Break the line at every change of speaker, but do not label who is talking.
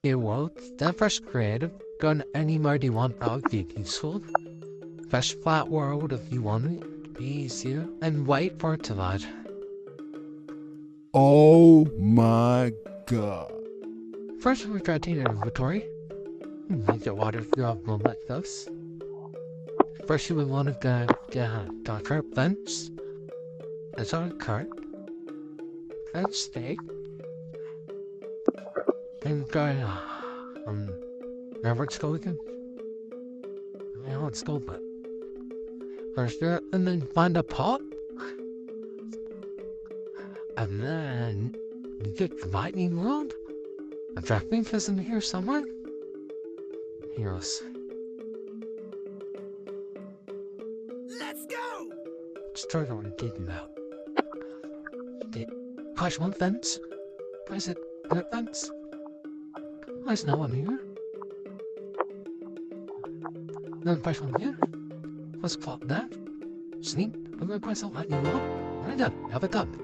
It won't. That fresh creative gun anywhere do you want that would be useful. Fresh flat world if you want it to be easier. And wait for it to load.
Oh my god.
First we try to take an inventory. Make the water flow like this. First you would want to go to curb fence. That's our cart. And steak. And go remember it's go again? I know it's go, but first do it and then find a pot. And then you get the lightning rod. A drafting is in here somewhere. Heroes.
Let's go!
Start on digging out. Push one fence. Press it. That fence. There's no one here. Then press one here. Let's plot that. Sneak. I'm gonna press a lightning rod. Right done. Have it done.